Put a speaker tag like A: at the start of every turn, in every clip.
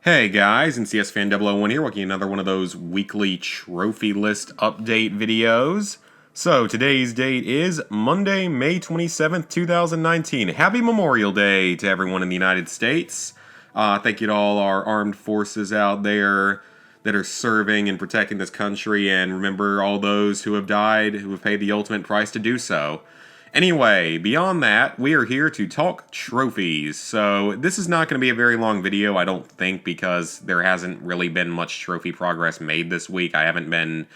A: Hey guys, NCS Fan 001 here, working another one of those weekly trophy list update videos. So today's date is Monday, May 27th, 2019. Happy Memorial Day to everyone in the United States. Thank you to all our armed forces out there that are serving and protecting this country, and remember all those who have died, who have paid the ultimate price to do so. Anyway, beyond that, we are here to talk trophies. So this is not going to be a very long video, I don't think, because there hasn't really been much trophy progress made this week. I haven't been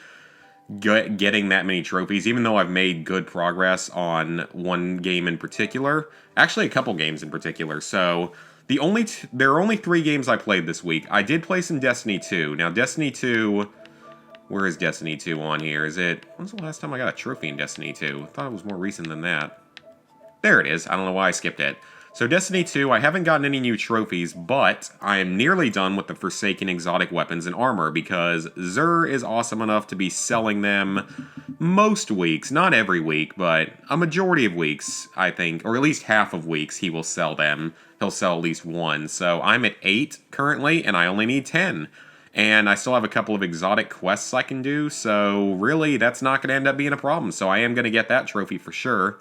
A: getting that many trophies, even though I've made good progress on one game in particular. Actually, a couple games in particular. So there are only 3 games I played this week. I did play some Destiny 2. Now, Destiny 2... Where is Destiny 2 on here? When's the last time I got a trophy in Destiny 2? I thought it was more recent than that. There it is. I don't know why I skipped it. So Destiny 2, I haven't gotten any new trophies, but I am nearly done with the Forsaken exotic weapons and armor, because Xur is awesome enough to be selling them most weeks. Not every week, but a majority of weeks, I think, or at least half of weeks he will sell them. He'll sell at least one. So I'm at 8 currently, and I only need 10. And I still have a couple of exotic quests I can do, so really that's not going to end up being a problem. So I am going to get that trophy for sure.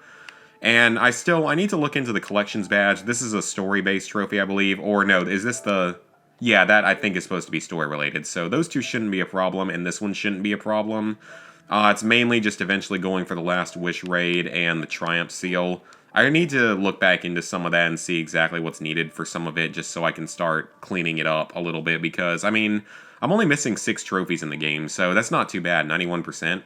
A: And I need to look into the collections badge. This is a story-based trophy, I believe. Or no, is this the... Yeah, that I think is supposed to be story-related. So those two shouldn't be a problem, and this one shouldn't be a problem. It's mainly just eventually going for the Last Wish raid and the Triumph seal. I need to look back into some of that and see exactly what's needed for some of it, just so I can start cleaning it up a little bit, because, I mean, I'm only missing 6 trophies in the game, so that's not too bad, 91%.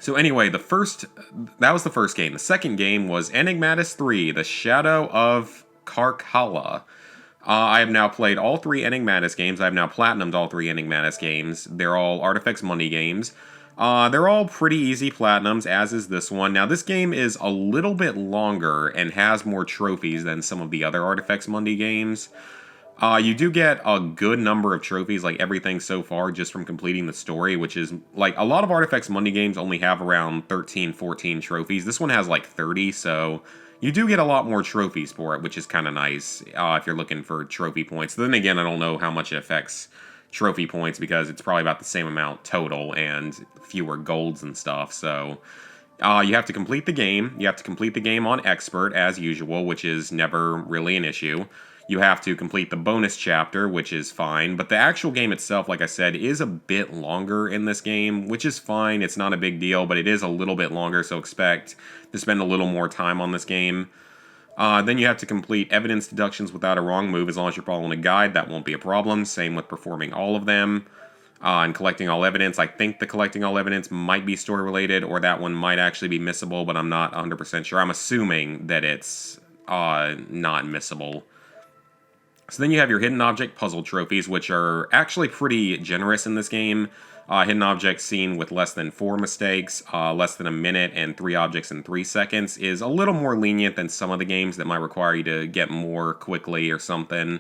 A: So anyway, that was the first game. The second game was Enigmatis 3, The Shadow of Carcalla. I have now played all 3 Enigmatis games. I have now platinumed all 3 Enigmatis games. They're all Artifex Mundi games. They're all pretty easy platinums, as is this one. Now, this game is a little bit longer and has more trophies than some of the other Artifex Mundi games. You do get a good number of trophies, like everything so far, just from completing the story, which is, like, a lot of Artifex Mundi games only have around 13, 14 trophies. This one has, like, 30, so you do get a lot more trophies for it, which is kind of nice if you're looking for trophy points. Then again, I don't know how much it affects trophy points, because it's probably about the same amount total and fewer golds and stuff, so... you have to complete the game. You have to complete the game on Expert, as usual, which is never really an issue. You have to complete the bonus chapter, which is fine, but the actual game itself, like I said, is a bit longer in this game, which is fine. It's not a big deal, but it is a little bit longer, so expect to spend a little more time on this game. Then you have to complete evidence deductions without a wrong move. As long as you're following a guide, that won't be a problem. Same with performing all of them. And collecting all evidence. I think the collecting all evidence might be story related, or that one might actually be missable, but I'm not 100% sure. I'm assuming that it's not missable. So then you have your hidden object puzzle trophies, which are actually pretty generous in this game. Hidden objects seen with less than 4 mistakes, less than a minute, and 3 objects in 3 seconds is a little more lenient than some of the games that might require you to get more quickly or something.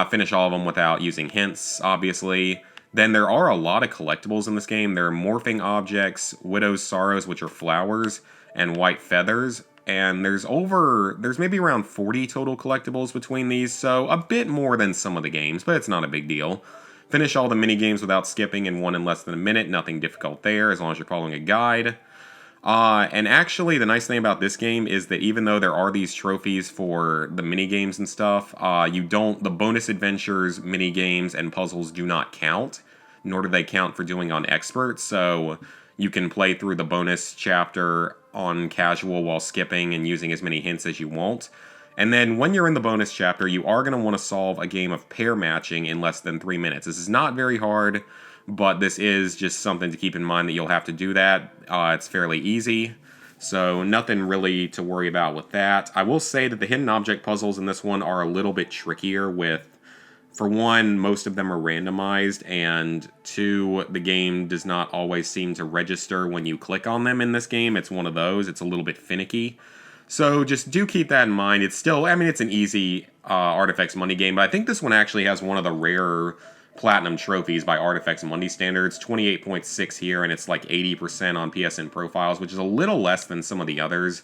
A: Finish all of them without using hints, obviously. Then there are a lot of collectibles in this game. There are morphing objects, widow's sorrows, which are flowers, and white feathers. And there's maybe around 40 total collectibles between these, so a bit more than some of the games, but it's not a big deal. Finish all the mini-games without skipping and one in less than a minute. Nothing difficult there, as long as you're following a guide. And actually, the nice thing about this game is that even though there are these trophies for the mini-games and stuff, the bonus adventures, mini-games, and puzzles do not count, nor do they count for doing on Expert, so you can play through the bonus chapter on casual while skipping and using as many hints as you want. And then when you're in the bonus chapter, you are going to want to solve a game of pair matching in less than 3 minutes. This is not very hard, but this is just something to keep in mind that you'll have to do that. It's fairly easy, so nothing really to worry about with that. I will say that the hidden object puzzles in this one are a little bit trickier with, for one, most of them are randomized, and 2, the game does not always seem to register when you click on them in this game. It's one of those. It's a little bit finicky. So just do keep that in mind. It's still, I mean, it's an easy Artifex Mundi game, but I think this one actually has one of the rarer platinum trophies by Artifex Mundi standards. 28.6 here, and it's like 80% on PSN profiles, which is a little less than some of the others.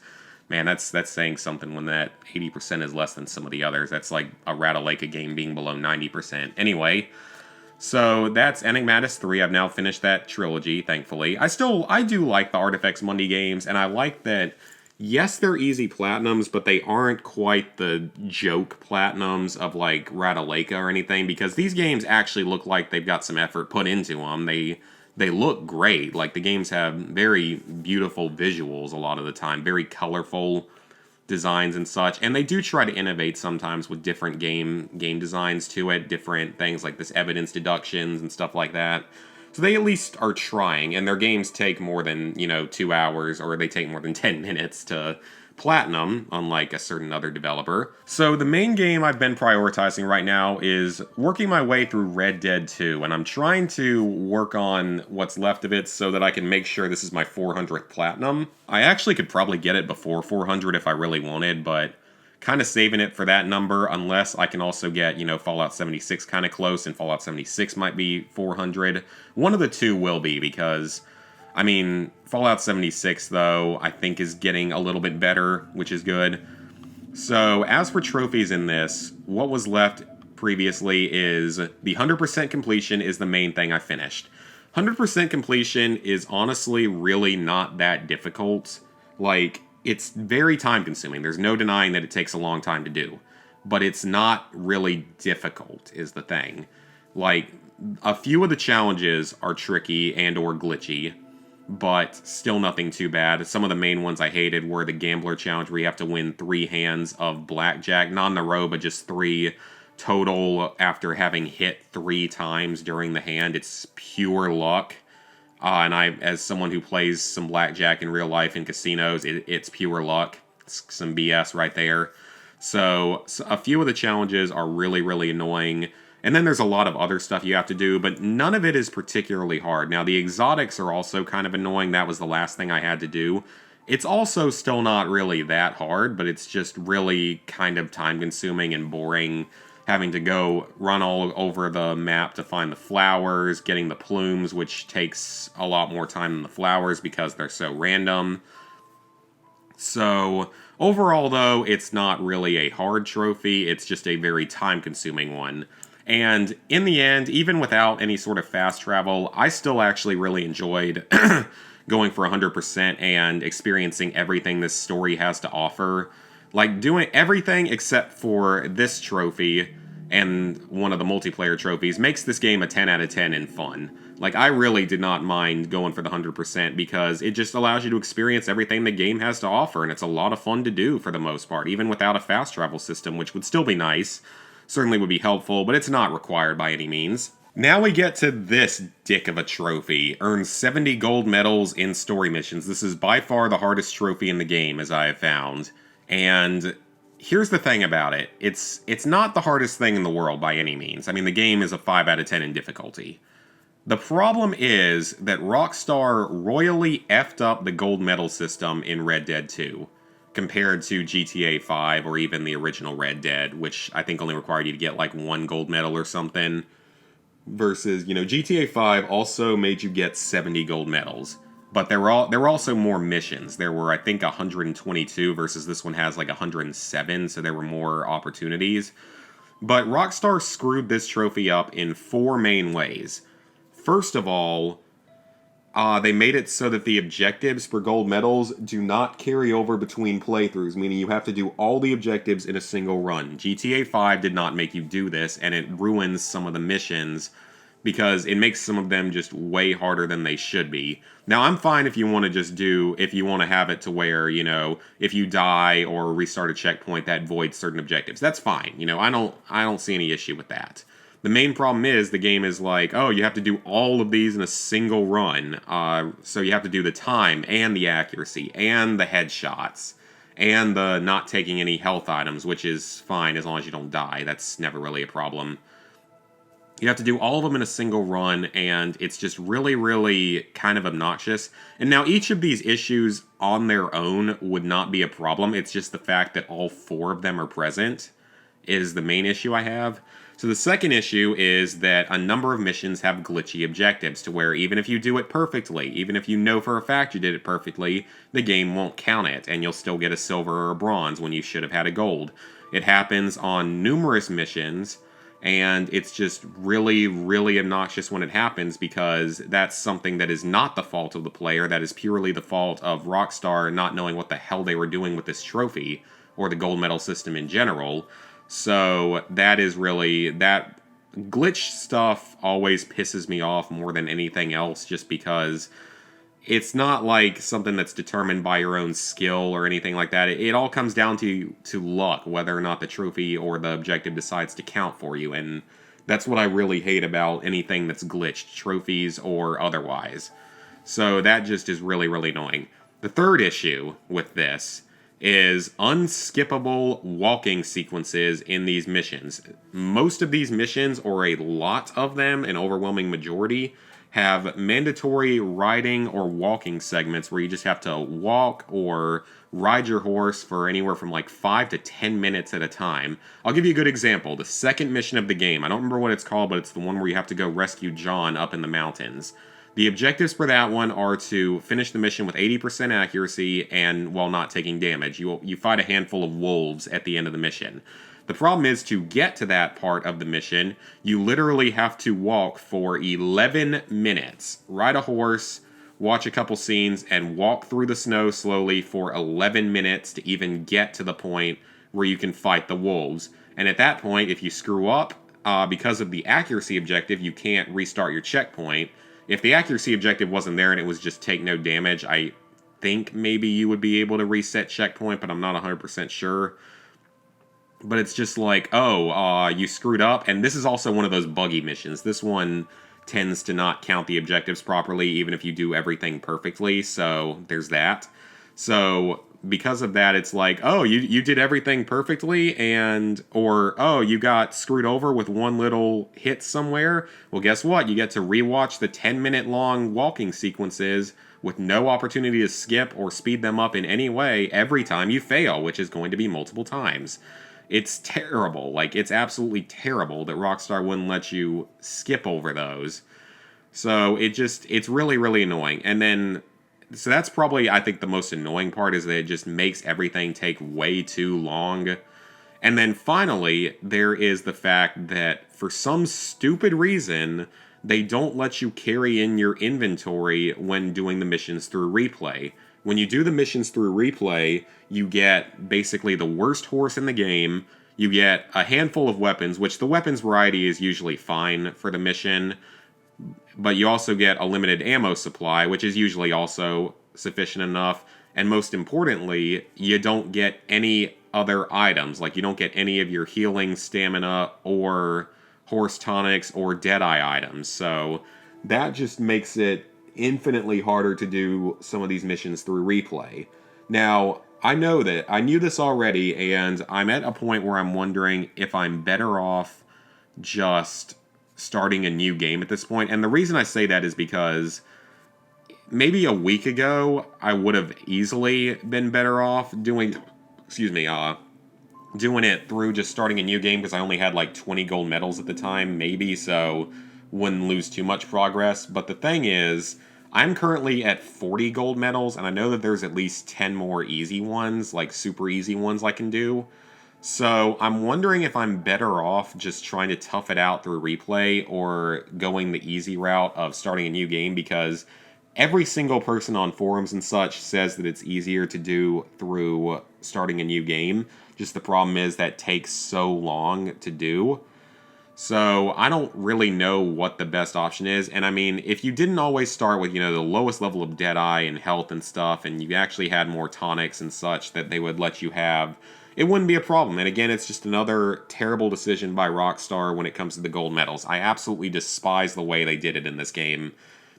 A: Man, that's saying something when that 80% is less than some of the others. That's like a Ratalaika game being below 90%. Anyway, so that's Enigmatis 3. I've now finished that trilogy, thankfully. I do like the Artifex Mundi games, and I like that, yes, they're easy platinums, but they aren't quite the joke platinums of like Ratalaika or anything, because these games actually look like they've got some effort put into them. They look great. Like, the games have very beautiful visuals a lot of the time, very colorful designs and such, and they do try to innovate sometimes with different game designs to it, different things like this evidence deductions and stuff like that. So they at least are trying, and their games take more than, 2 hours, or they take more than 10 minutes to platinum, unlike a certain other developer. So the main game I've been prioritizing right now is working my way through Red Dead 2, and I'm trying to work on what's left of it so that I can make sure this is my 400th platinum. I actually could probably get it before 400 if I really wanted, but kind of saving it for that number, unless I can also get, Fallout 76 kind of close, and Fallout 76 might be 400. One of the two will be, because Fallout 76, though, I think is getting a little bit better, which is good. So, as for trophies in this, what was left previously is the 100% completion is the main thing I finished. 100% completion is honestly really not that difficult. Like, it's very time-consuming. There's no denying that it takes a long time to do. But it's not really difficult, is the thing. Like, a few of the challenges are tricky and or glitchy, but still nothing too bad. Some of the main ones I hated were the Gambler Challenge, where you have to win 3 hands of blackjack, not in a row, but just 3 total after having hit 3 times during the hand. It's pure luck. And I, as someone who plays some blackjack in real life in casinos, it's pure luck. It's some BS right there. So a few of the challenges are really, really annoying. And then there's a lot of other stuff you have to do, but none of it is particularly hard. Now, the exotics are also kind of annoying. That was the last thing I had to do. It's also still not really that hard, but it's just really kind of time-consuming and boring, having to go run all over the map to find the flowers, getting the plumes, which takes a lot more time than the flowers because they're so random. So, overall, though, it's not really a hard trophy. It's just a very time-consuming one. And in the end, even without any sort of fast travel, I still actually really enjoyed going for 100% and experiencing everything this story has to offer. Like, doing everything except for this trophy and one of the multiplayer trophies makes this game a 10 out of 10 in fun. Like, I really did not mind going for the 100% because it just allows you to experience everything the game has to offer, and it's a lot of fun to do for the most part, even without a fast travel system, which would still be nice. Certainly would be helpful, but it's not required by any means. Now we get to this dick of a trophy. Earn 70 gold medals in story missions. This is by far the hardest trophy in the game, as I have found. And here's the thing about it. It's not the hardest thing in the world by any means. The game is a 5 out of 10 in difficulty. The problem is that Rockstar royally effed up the gold medal system in Red Dead 2. Compared to GTA 5 or even the original Red Dead, which I think only required you to get like 1 gold medal or something. Versus, GTA 5 also made you get 70 gold medals. But there were also more missions. There were, I think, 122 versus this one has like 107, so there were more opportunities. But Rockstar screwed this trophy up in 4 main ways. First of all, they made it so that the objectives for gold medals do not carry over between playthroughs, meaning you have to do all the objectives in a single run. GTA 5 did not make you do this, and it ruins some of the missions because it makes some of them just way harder than they should be. Now, I'm fine if you want to have it to where, if you die or restart a checkpoint, that voids certain objectives. That's fine. I don't see any issue with that. The main problem is the game is like, oh, you have to do all of these in a single run. So you have to do the time and the accuracy and the headshots and the not taking any health items, which is fine as long as you don't die. That's never really a problem. You have to do all of them in a single run, and it's just really, really kind of obnoxious. And now each of these issues on their own would not be a problem. It's just the fact that all 4 of them are present is the main issue I have. So the second issue is that a number of missions have glitchy objectives to where even if you do it perfectly, even if you know for a fact you did it perfectly, the game won't count it and you'll still get a silver or a bronze when you should have had a gold. It happens on numerous missions, and it's just really, really obnoxious when it happens because that's something that is not the fault of the player, that is purely the fault of Rockstar not knowing what the hell they were doing with this trophy or the gold medal system in general. So that is really, that glitch stuff always pisses me off more than anything else, just because it's not like something that's determined by your own skill or anything like that. It all comes down to luck, whether or not the trophy or the objective decides to count for you, and that's what I really hate about anything that's glitched, trophies or otherwise. So that just is really, really annoying. The third issue with this is unskippable walking sequences in these missions. Most of these missions, or a lot of them, an overwhelming majority, have mandatory riding or walking segments where you just have to walk or ride your horse for anywhere from like 5 to 10 minutes at a time. I'll give you a good example. The second mission of the game, I don't remember what it's called, but it's the one where you have to go rescue John up in the mountains. The objectives for that one are to finish the mission with 80% accuracy and while not taking damage. You fight a handful of wolves at the end of the mission. The problem is, to get to that part of the mission, you literally have to walk for 11 minutes, ride a horse, watch a couple scenes, and walk through the snow slowly for 11 minutes to even get to the point where you can fight the wolves. And at that point, if you screw up, because of the accuracy objective, you can't restart your checkpoint. If the accuracy objective wasn't there and it was just take no damage, I think maybe you would be able to reset checkpoint, but I'm not 100% sure. But it's just like, oh, you screwed up. And this is also one of those buggy missions. This one tends to not count the objectives properly, even if you do everything perfectly. So there's that. So because of that, it's like, oh, you did everything perfectly, or oh, you got screwed over with one little hit somewhere. Well, guess what? You get to rewatch the 10-minute long walking sequences with no opportunity to skip or speed them up in any way every time you fail, which is going to be multiple times. It's terrible. Like, it's absolutely terrible that Rockstar wouldn't let you skip over those. So it's really, really annoying. And then, so that's probably, I think, the most annoying part, is that it just makes everything take way too long. And then finally, there is the fact that for some stupid reason, they don't let you carry in your inventory when doing the missions through replay. When you do the missions through replay, you get basically the worst horse in the game. You get a handful of weapons, which the weapons variety is usually fine for the mission. But you also get a limited ammo supply, which is usually also sufficient enough. And most importantly, you don't get any other items. Like, you don't get any of your healing, stamina, or horse tonics, or Deadeye items. So that just makes it infinitely harder to do some of these missions through replay. Now, I knew this already, and I'm at a point where I'm wondering if I'm better off just starting a new game at this point. And the reason I say that is because maybe a week ago, I would have easily been better off doing it through just starting a new game, because I only had like 20 gold medals at the time, maybe, so wouldn't lose too much progress. But the thing is, I'm currently at 40 gold medals, and I know that there's at least 10 more easy ones, like super easy ones I can do. So I'm wondering if I'm better off just trying to tough it out through replay, or going the easy route of starting a new game, because every single person on forums and such says that it's easier to do through starting a new game. Just the problem is that takes so long to do. So I don't really know what the best option is. And I mean, if you didn't always start with, the lowest level of Deadeye and health and stuff, and you actually had more tonics and such that they would let you have, it wouldn't be a problem. And again, it's just another terrible decision by Rockstar when it comes to the gold medals. I absolutely despise the way they did it in this game,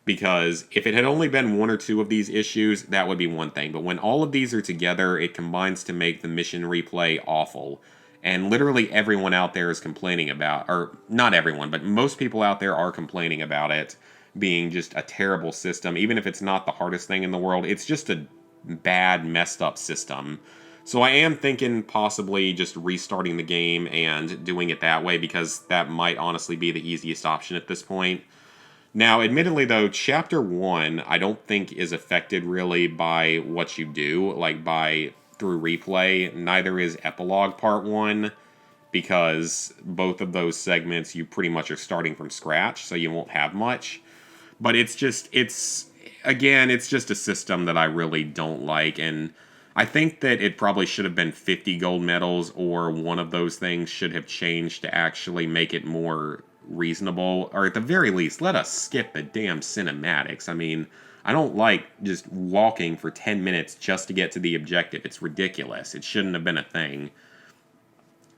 A: because if it had only been one or two of these issues, that would be one thing. But when all of these are together, it combines to make the mission replay awful. And literally everyone out there is complaining about, or not everyone, but most people out there are complaining about it being just a terrible system. Even if it's not the hardest thing in the world, it's just a bad, messed up system. So I am thinking possibly just restarting the game and doing it that way, because that might honestly be the easiest option at this point. Now, admittedly though, Chapter 1 I don't think is affected really by what you do, like by through replay. Neither is Epilogue Part 1, because both of those segments you pretty much are starting from scratch, so you won't have much. But it's just, again, it's just a system that I really don't like, and I think that it probably should have been 50 gold medals, or one of those things should have changed to actually make it more reasonable, or at the very least, let us skip the damn cinematics. I mean, I don't like just walking for 10 minutes just to get to the objective. It's ridiculous. It shouldn't have been a thing.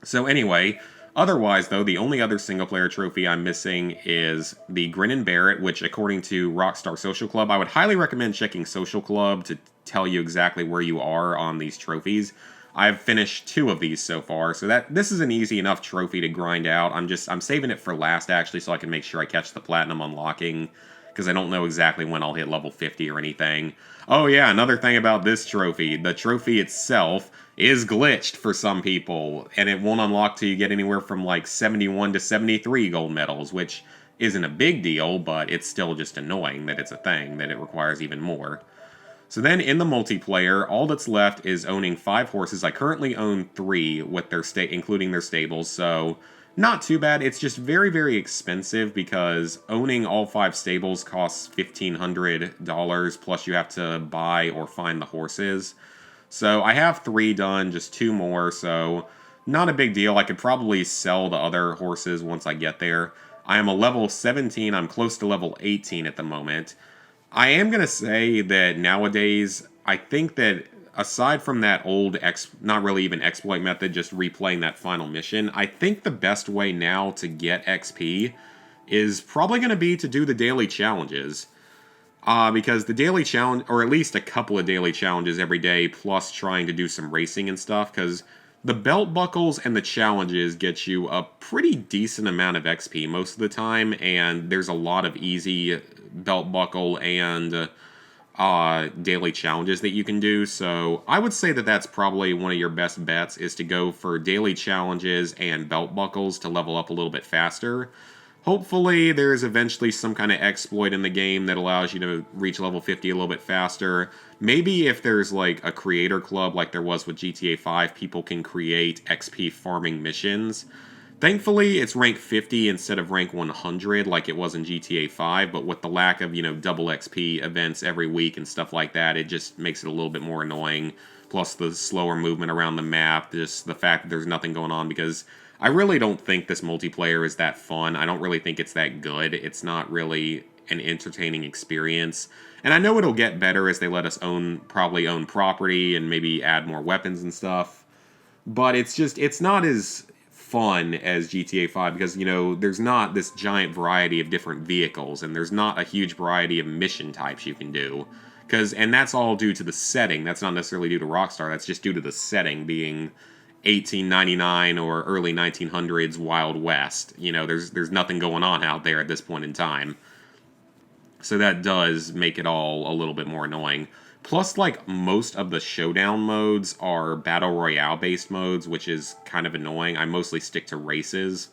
A: So anyway, otherwise though, the only other single-player trophy I'm missing is the Grin and Bear It, which according to Rockstar Social Club, I would highly recommend checking Social Club to tell you exactly where you are on these trophies. I've finished 2 of these so far, so this is an easy enough trophy to grind out. I'm saving it for last actually, so I can make sure I catch the platinum unlocking, because I don't know exactly when I'll hit level 50 or anything. Oh yeah, another thing about this trophy, the trophy itself is glitched for some people, and it won't unlock till you get anywhere from like 71 to 73 gold medals, which isn't a big deal, but it's still just annoying that it's a thing, that it requires even more. So then in the multiplayer, all that's left is owning 5 horses. I currently own 3 with their including their stables, so not too bad. It's just very, very expensive because owning all 5 stables costs $1,500, plus you have to buy or find the horses. So I have 3 done, just 2 more, so not a big deal. I could probably sell the other horses once I get there. I am a level 17, I'm close to level 18 at the moment. I am going to say that nowadays, I think that aside from that old, not really even exploit method, just replaying that final mission, I think the best way now to get XP is probably going to be to do the daily challenges. Because the daily challenge, or at least a couple of daily challenges every day, plus trying to do some racing and stuff, because the belt buckles and the challenges get you a pretty decent amount of XP most of the time, and there's a lot of easy belt buckle and daily challenges that you can do. So I would say that that's probably one of your best bets, is to go for daily challenges and belt buckles to level up a little bit faster. Hopefully there's eventually some kind of exploit in the game that allows you to reach level 50 a little bit faster. Maybe if there's like a creator club like there was with GTA 5, people can create XP farming missions. Thankfully, it's rank 50 instead of rank 100 like it was in GTA 5, but with the lack of, double XP events every week and stuff like that, it just makes it a little bit more annoying. Plus the slower movement around the map, just the fact that there's nothing going on, because I really don't think this multiplayer is that fun. I don't really think it's that good. It's not really an entertaining experience. And I know it'll get better as they let us probably own property and maybe add more weapons and stuff. But it's not as fun as GTA 5 because, there's not this giant variety of different vehicles, and there's not a huge variety of mission types you can do. And that's all due to the setting. That's not necessarily due to Rockstar. That's just due to the setting being 1899 or early 1900s Wild West. There's nothing going on out there at this point in time. So that does make it all a little bit more annoying. Plus, like, most of the showdown modes are Battle Royale-based modes, which is kind of annoying. I mostly stick to races.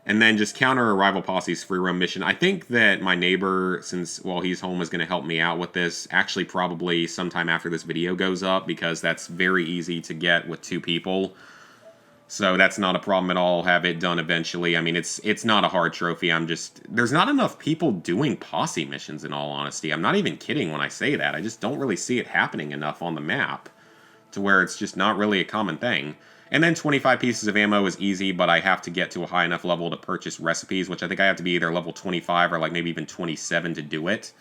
A: And then just counter a rival posse's free roam mission. I think that my neighbor, since, he's home, is going to help me out with this. Actually, probably sometime after this video goes up, because that's very easy to get with 2 people. So that's not a problem at all. I'll have it done eventually. I mean, it's not a hard trophy. There's not enough people doing posse missions, in all honesty. I'm not even kidding when I say that. I just don't really see it happening enough on the map to where it's just not really a common thing. And then 25 pieces of ammo is easy, but I have to get to a high enough level to purchase recipes, which I think I have to be either level 25 or like maybe even 27 to do it.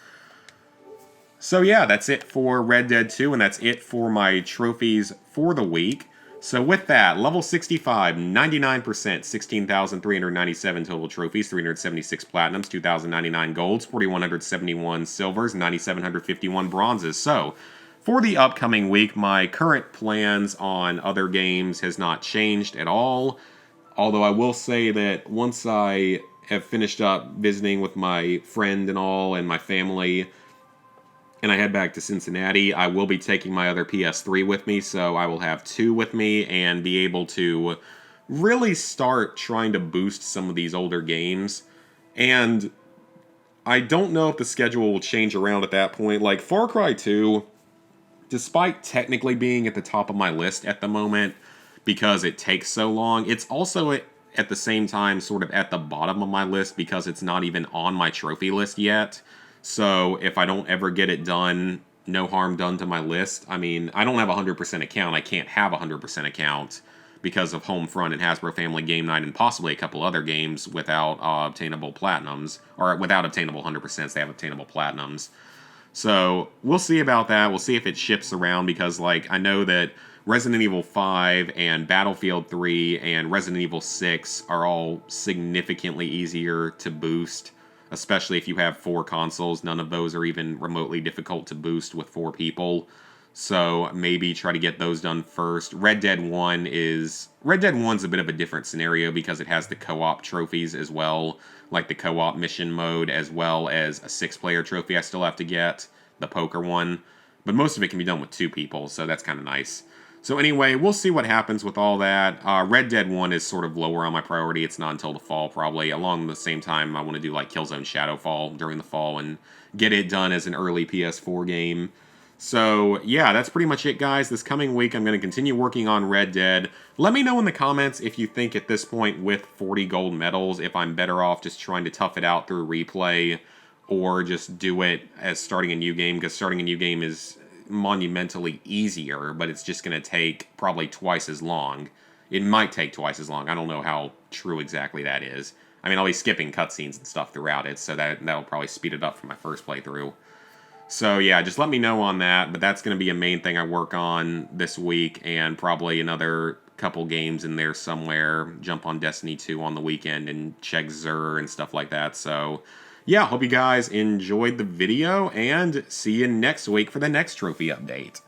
A: So yeah, that's it for Red Dead 2, and that's it for my trophies for the week. So with that, level 65, 99%, 16,397 total trophies, 376 platinums, 2,099 golds, 4,171 silvers, 9,751 bronzes. So for the upcoming week, my current plans on other games has not changed at all. Although I will say that once I have finished up visiting with my friend and all and my family, and I head back to Cincinnati, I will be taking my other PS3 with me, so I will have 2 with me and be able to really start trying to boost some of these older games. And I don't know if the schedule will change around at that point. Like, Far Cry 2, despite technically being at the top of my list at the moment because it takes so long, it's also at the same time sort of at the bottom of my list because it's not even on my trophy list yet. So if I don't ever get it done, no harm done to my list. I mean, I don't have a 100% account. I can't have a 100% account because of Homefront and Hasbro Family Game Night and possibly a couple other games without obtainable platinums, or without obtainable 100%s. They have obtainable platinums. So we'll see about that. We'll see if it shifts around because, like, I know that Resident Evil 5 and Battlefield 3 and Resident Evil 6 are all significantly easier to boost, especially if you have 4 consoles. None of those are even remotely difficult to boost with 4 people. So maybe try to get those done first. Red Dead 1's a bit of a different scenario because it has the co-op trophies as well, like the co-op mission mode, as well as a 6-player trophy I still have to get, the poker one. But most of it can be done with 2 people, so that's kind of nice. So anyway, we'll see what happens with all that. Red Dead 1 is sort of lower on my priority. It's not until the fall, probably. Along the same time, I want to do like Killzone Shadowfall during the fall and get it done as an early PS4 game. So, yeah, that's pretty much it, guys. This coming week, I'm going to continue working on Red Dead. Let me know in the comments if you think at this point with 40 gold medals, if I'm better off just trying to tough it out through replay or just do it as starting a new game, because starting a new game is monumentally easier, but it's just going to take probably twice as long. It might take twice as long. I don't know how true exactly that is. I mean, I'll be skipping cutscenes and stuff throughout it, so that'll probably speed it up for my first playthrough. So yeah, just let me know on that, but that's going to be a main thing I work on this week, and probably another couple games in there somewhere. Jump on Destiny 2 on the weekend and check Xur and stuff like that. So yeah, hope you guys enjoyed the video, and see you next week for the next trophy update.